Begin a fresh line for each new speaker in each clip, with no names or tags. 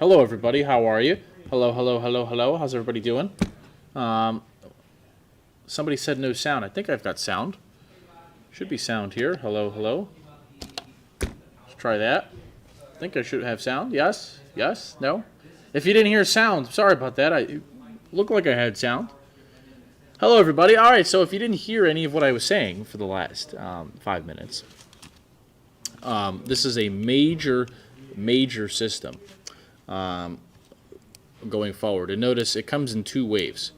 Hello, everybody. How are you? Hello, hello, hello, hello. How's everybody doing? Um, Somebody said no sound. I think I've got sound. Should be sound here. Hello, hello. Let's try that. I think I should have sound. Yes, yes, no. If you didn't hear sound, sorry about that. It looked like I had sound. Hello, everybody. All right. So if you didn't hear any of what I was saying for the last 5 minutes, this is a major system. Going forward. And notice it comes in two waves.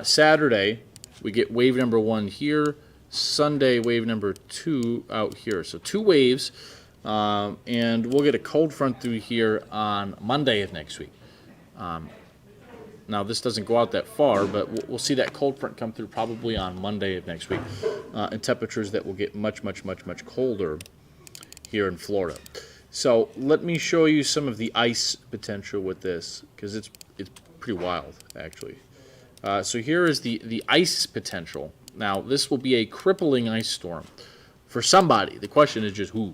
Saturday, we get wave number 1 here. Sunday, wave number 2 out here. So 2 waves, and we'll get a cold front through here on Monday of next week. Now, this doesn't go out that far, but we'll see that cold front come through probably on Monday of next week, and temperatures that will get much colder here in Florida. So let me show you some of the ice potential with this, because it's pretty wild, actually. So here is the ice potential. Now, this will be a crippling ice storm for somebody. The question is just who.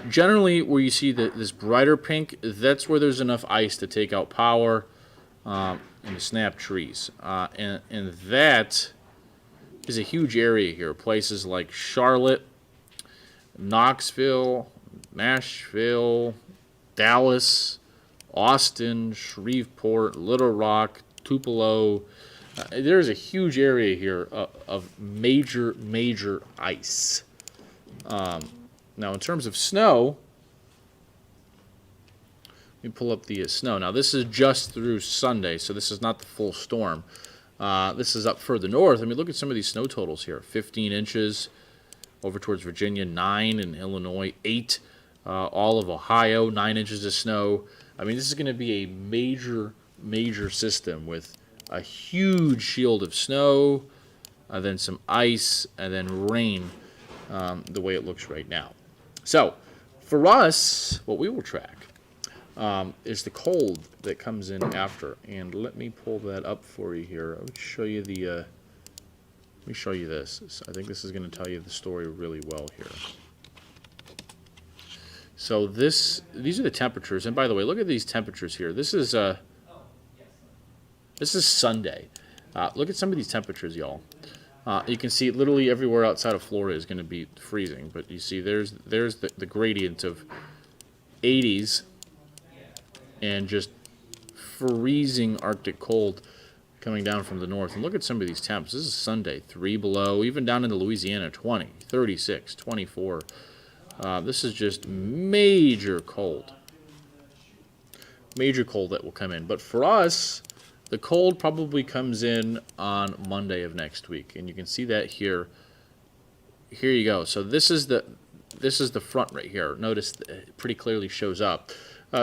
Generally, where you see this brighter pink, that's where there's enough ice to take out power and to snap trees. And that is a huge area here. Places like Charlotte, Knoxville, Nashville, Dallas, Austin, Shreveport, Little Rock, Tupelo. There's a huge area here of major ice. Now, in terms of snow, let me pull up the snow. Now, this is just through Sunday, so this is not the full storm. This is up further north. I mean, look at some of these snow totals here. 15 inches over towards Virginia, 9 in Illinois, 8 all of Ohio, 9 inches of snow. I mean, this is going to be a major system with a huge shield of snow, then some ice, and then rain, the way it looks right now. So, for us, what we will track is the cold that comes in after. And let me pull that up for you here. I'll show you the. Let me show you this. I think this is going to tell you the story really well here. So these are the temperatures, and by the way, look at these temperatures here. This is Sunday. Look at some of these temperatures, y'all. You can see literally everywhere outside of Florida is going to be freezing, but you see there's the gradient of 80s and just freezing Arctic cold coming down from the north. And look at some of these temps. This is Sunday, 3 below, even down into Louisiana, 20, 36, 24. This is just major cold. Major cold that will come in. But for us, the cold probably comes in on Monday of next week. And you can see that here. Here you go. So this is the front right here. Notice it pretty clearly shows up.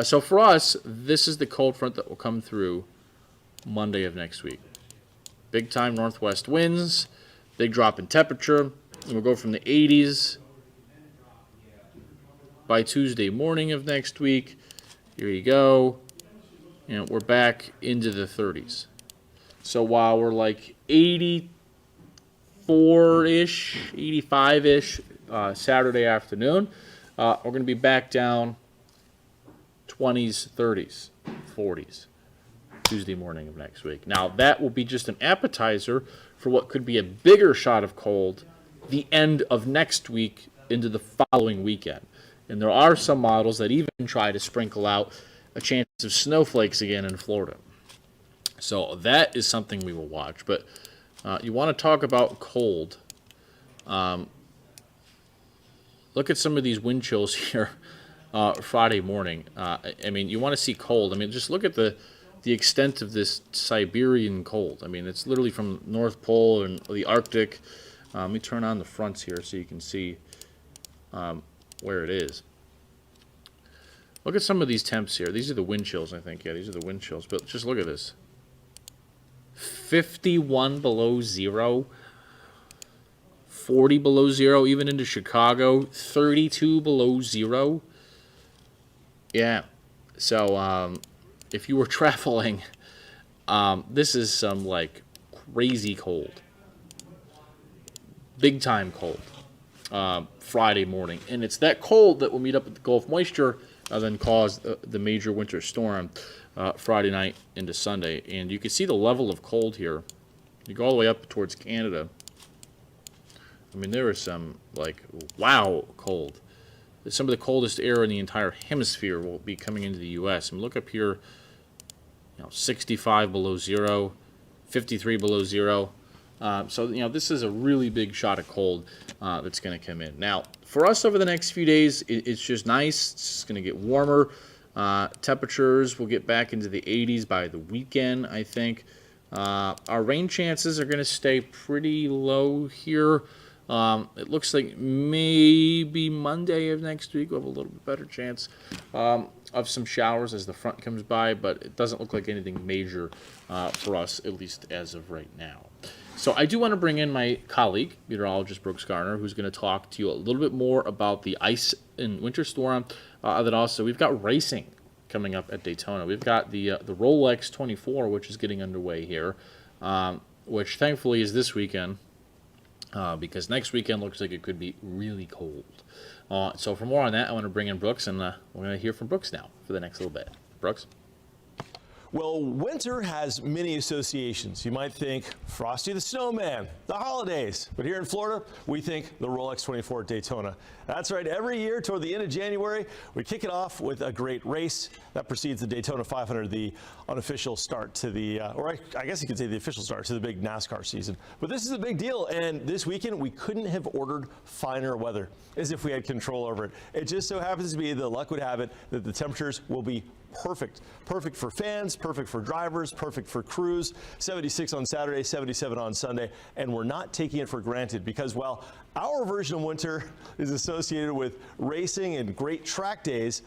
So for us, this is the cold front that will come through Monday of next week. Big time northwest winds, big drop in temperature, and we'll go from the 80s by Tuesday morning of next week. Here you go, and we're back into the 30s. So while we're like 84-ish, 85-ish Saturday afternoon, we're going to be back down 20s, 30s, 40s. Tuesday morning of next week. Now, that will be just an appetizer for what could be a bigger shot of cold the end of next week into the following weekend. And there are some models that even try to sprinkle out a chance of snowflakes again in Florida. So that is something we will watch. But you want to talk about cold. Look at some of these wind chills here Friday morning. I mean, you want to see cold. I mean, just look at the extent of this Siberian cold. I mean, it's literally from North Pole and the Arctic. Let me turn on the fronts here so you can see where it is. Look at some of these temps here. These are the wind chills, I think. Yeah, these are the wind chills. But just look at this. 51 below zero. 40 below zero, even into Chicago. 32 below zero. Yeah. So, if you were traveling, this is some, like, crazy cold. Big time cold. Friday morning. And it's that cold that will meet up with the Gulf moisture then caused the major winter storm Friday night into Sunday. And you can see the level of cold here. You go all the way up towards Canada. I mean, there is some, like, wow, cold. Some of the coldest air in the entire hemisphere will be coming into the U.S. And look up here, 65 below zero, 53 below zero. So, this is a really big shot of cold that's going to come in. Now, for us over the next few days, it's just nice. It's just going to get warmer. Temperatures will get back into the 80s by the weekend, I think. Our rain chances are going to stay pretty low here. It looks like maybe Monday of next week we'll have a little bit better chance of some showers as the front comes by, but it doesn't look like anything major for us, at least as of right now. So I do want to bring in my colleague, meteorologist Brooks Garner, who's going to talk to you a little bit more about the ice and winter storm. Then also we've got racing coming up at Daytona. We've got the Rolex 24, which is getting underway here, which thankfully is this weekend. Because next weekend looks like it could be really cold. So for more on that, I want to bring in Brooks, and we're going to hear from Brooks now for the next little bit. Brooks?
Well, winter has many associations. You might think Frosty the Snowman, the holidays. But here in Florida, we think the Rolex 24 at Daytona. That's right. Every year toward the end of January, we kick it off with a great race. That precedes the Daytona 500, the unofficial start to the, or I guess you could say the official start to the big NASCAR season. But this is a big deal. And this weekend, we couldn't have ordered finer weather as if we had control over it. It just so happens to be, the luck would have it, that the temperatures will be perfect. Perfect for fans, perfect for drivers, perfect for crews. 76 on Saturday, 77 on Sunday. And we're not taking it for granted because, well, our version of winter is associated with racing and great track days.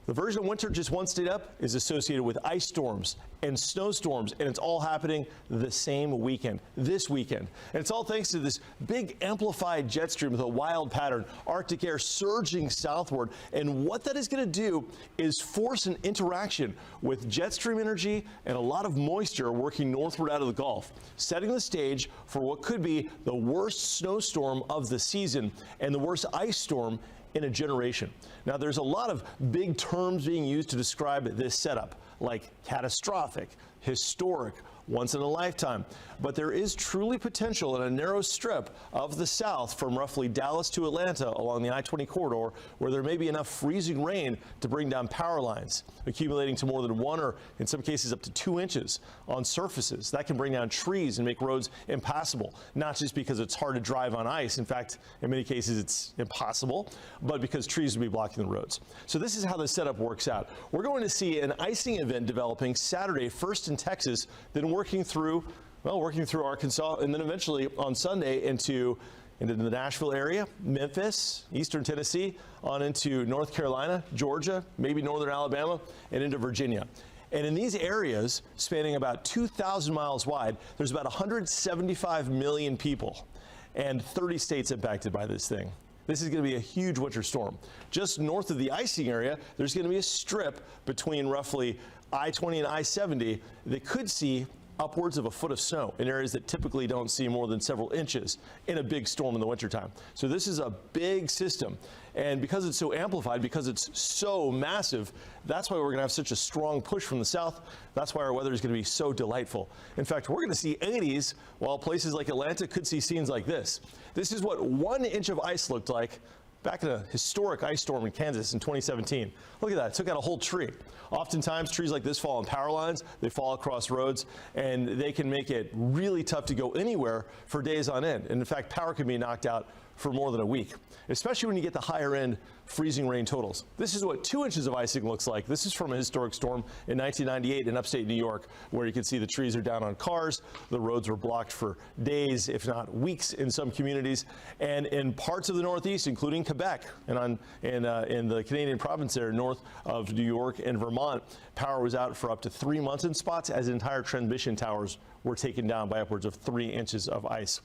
The version of winter just one state up is associated with ice storms and snowstorms, and it's all happening the same weekend, this weekend. And it's all thanks to this big amplified jet stream with a wild pattern, Arctic air surging southward. And what that is going to do is force an interaction with jet stream energy and a lot of moisture working northward out of the Gulf, setting the stage for what could be the worst snowstorm of the season and the worst ice storm in a generation. Now, there's a lot of big terms being used to describe this setup, like catastrophic, historic, once in a lifetime. But there is truly potential in a narrow strip of the south from roughly Dallas to Atlanta along the I-20 corridor, where there may be enough freezing rain to bring down power lines, accumulating to more than 1 or in some cases up to 2 inches on surfaces. That can bring down trees and make roads impassable, not just because it's hard to drive on ice. In fact, in many cases it's impossible, but because trees will be blocking the roads. So this is how the setup works out. We're going to see an icing event developing Saturday, first in Texas, then working through Arkansas, and then eventually on Sunday into the Nashville area, Memphis, eastern Tennessee, on into North Carolina, Georgia, maybe northern Alabama, and into Virginia. And in these areas, spanning about 2,000 miles wide, there's about 175 million people and 30 states impacted by this thing. This is going to be a huge winter storm. Just north of the icing area, there's going to be a strip between roughly I-20 and I-70 that could see upwards of a foot of snow in areas that typically don't see more than several inches in a big storm in the wintertime. So this is a big system. And because it's so amplified, because it's so massive, that's why we're going to have such a strong push from the south. That's why our weather is going to be so delightful. In fact, we're going to see 80s, while places like Atlanta could see scenes like this. This is what 1 inch of ice looked like back in a historic ice storm in Kansas in 2017. Look at that, it took out a whole tree. Oftentimes trees like this fall on power lines, they fall across roads, and they can make it really tough to go anywhere for days on end. And in fact, power can be knocked out for more than a week, especially when you get the higher end freezing rain totals. This is what 2 inches of icing looks like. This is from a historic storm in 1998 in upstate New York, where you can see the trees are down on cars. The roads were blocked for days, if not weeks, in some communities. And in parts of the Northeast, including Quebec and in the Canadian province there, north of New York and Vermont, power was out for up to 3 months in spots as entire transmission towers were taken down by upwards of 3 inches of ice.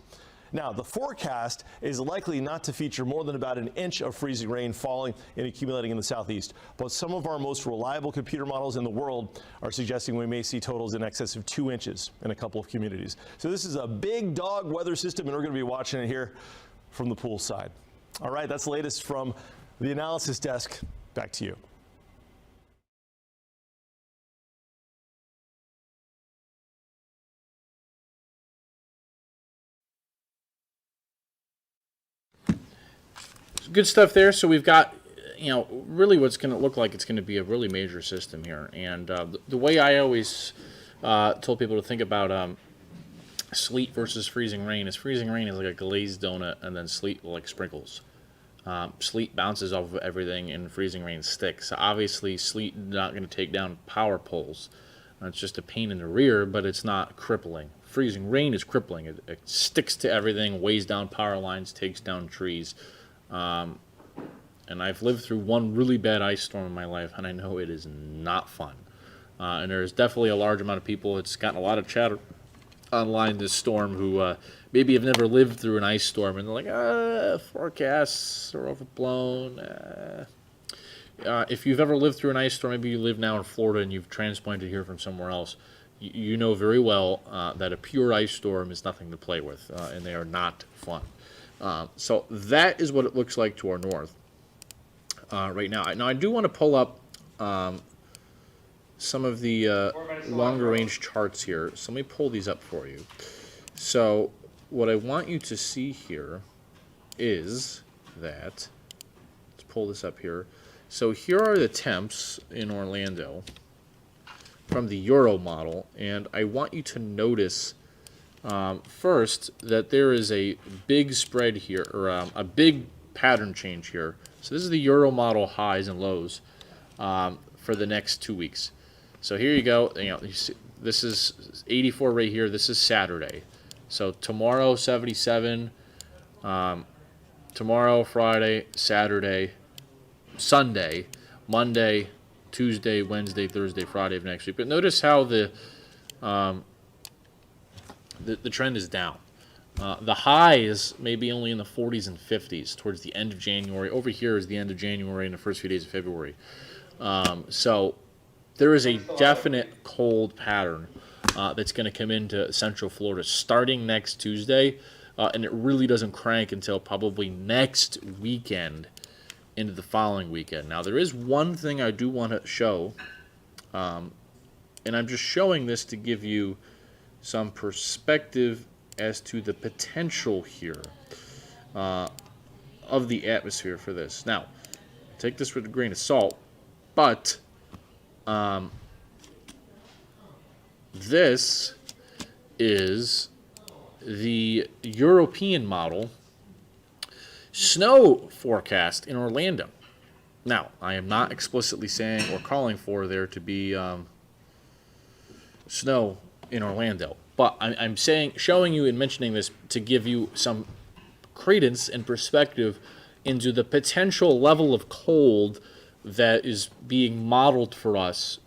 Now, the forecast is likely not to feature more than about 1 inch of freezing rain falling and accumulating in the southeast. But some of our most reliable computer models in the world are suggesting we may see totals in excess of 2 inches in a couple of communities. So this is a big dog weather system, and we're going to be watching it here from the pool side. All right, that's the latest from the analysis desk. Back to you.
good stuff there. So we've got, really what's going to look like it's going to be a really major system here. And the way I always told people to think about sleet versus freezing rain is freezing rain is like a glazed donut, and then sleet like sprinkles. Sleet bounces off of everything, and freezing rain sticks. So obviously, sleet is not going to take down power poles. It's just a pain in the rear, but it's not crippling. Freezing rain is crippling. It sticks to everything, weighs down power lines, takes down trees. And I've lived through one really bad ice storm in my life, and I know it is not fun. And there's definitely a large amount of people. It's gotten a lot of chatter online this storm who maybe have never lived through an ice storm, and they're like, forecasts are overblown. If you've ever lived through an ice storm, maybe you live now in Florida and you've transplanted here from somewhere else, you know very well that a pure ice storm is nothing to play with, and they are not fun. So that is what it looks like to our north right now. Now, I do want to pull up some of the longer range charts here. So let me pull these up for you. So what I want you to see here is that, let's pull this up here. So here are the temps in Orlando from the Euro model, and I want you to notice first that there is a big spread here, or a big pattern change here. So this is the Euro model highs and lows for the next 2 weeks. So here you go. You see, this is 84 right here. This is Saturday. So tomorrow 77. Tomorrow, Friday, Saturday, Sunday, Monday, Tuesday, Wednesday, Thursday, Friday of next week. But notice how the trend is down. The high is maybe only in the 40s and 50s towards the end of January. Over here is the end of January and the first few days of February. So there is a definite cold pattern that's going to come into Central Florida starting next Tuesday, and it really doesn't crank until probably next weekend into the following weekend. Now, there is one thing I do want to show, and I'm just showing this to give you some perspective as to the potential here of the atmosphere for this. Now, take this with a grain of salt, but this is the European model snow forecast in Orlando. Now, I am not explicitly saying or calling for there to be snow in Orlando, but I'm showing you and mentioning this to give you some credence and perspective into the potential level of cold that is being modeled for us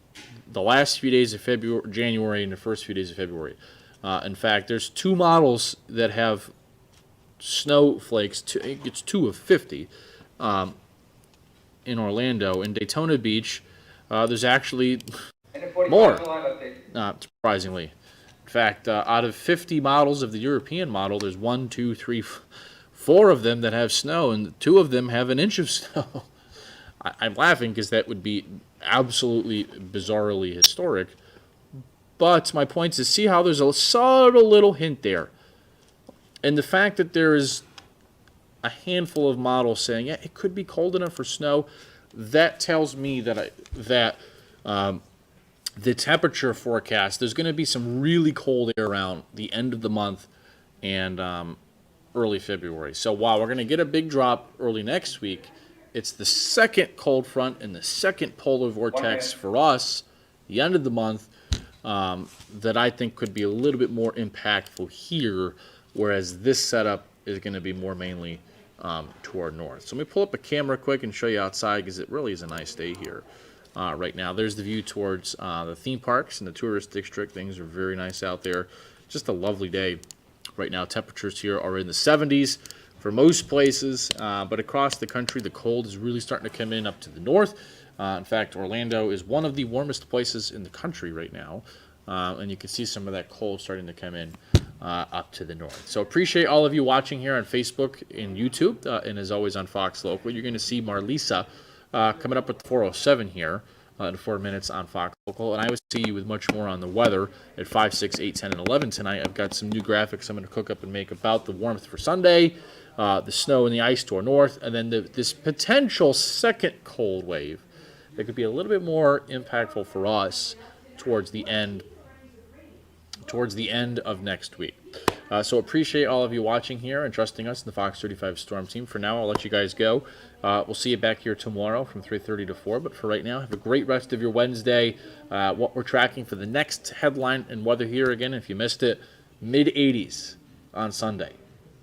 the last few days of January and the first few days of February. In fact, there's two models that have snowflakes. It's 2 of 50 in Orlando. In Daytona Beach, there's actually more, not surprisingly. In fact, out of 50 models of the European model, there's 1, 2, 3, 4 of them that have snow, and 2 of them have an inch of snow. I'm laughing because that would be absolutely bizarrely historic. But my point is, see how there's a subtle little hint there. And the fact that there is a handful of models saying, yeah, it could be cold enough for snow, that tells me that the temperature forecast, there's going to be some really cold air around the end of the month and early February. So while we're going to get a big drop early next week, it's the second cold front and the second polar vortex for us, the end of the month, that I think could be a little bit more impactful here, whereas this setup is going to be more mainly toward north. So let me pull up a camera quick and show you outside because it really is a nice day here right now. There's the view towards the theme parks and the tourist district. Things are very nice out there. Just a lovely day right now. Temperatures here are in the 70s for most places, but across the country, the cold is really starting to come in up to the north. In fact, Orlando is one of the warmest places in the country right now, and you can see some of that cold starting to come in up to the north. So appreciate all of you watching here on Facebook and YouTube, and as always on Fox Local. You're going to see Marlisa coming up with 407 here. in 4 minutes on Fox Local. And I will see you with much more on the weather at 5, 6, 8, 10, and 11 tonight. I've got some new graphics I'm going to cook up and make about the warmth for Sunday, the snow and the ice to our north, and then this potential second cold wave that could be a little bit more impactful for us towards the end of next week. So appreciate all of you watching here and trusting us in the Fox 35 Storm team. For now, I'll let you guys go. We'll see you back here tomorrow from 3:30 to 4. But for right now, have a great rest of your Wednesday. What we're tracking for the next headline and weather here again, if you missed it, mid-80s on Sunday.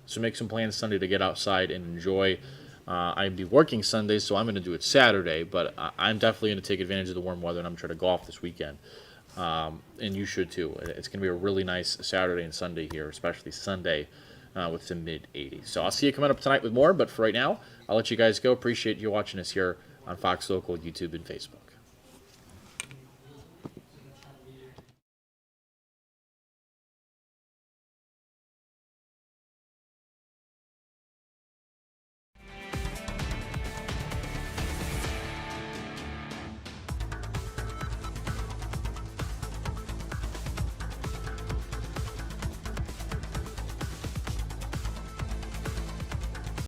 So make some plans Sunday to get outside and enjoy. I'll be working Sunday, so I'm going to do it Saturday. But I'm definitely going to take advantage of the warm weather, and I'm going to try to golf this weekend. And you should too. It's going to be a really nice Saturday and Sunday here, especially Sunday with some mid-80s. So I'll see you coming up tonight with more, but for right now, I'll let you guys go. Appreciate you watching us here on Fox Local, YouTube, and Facebook.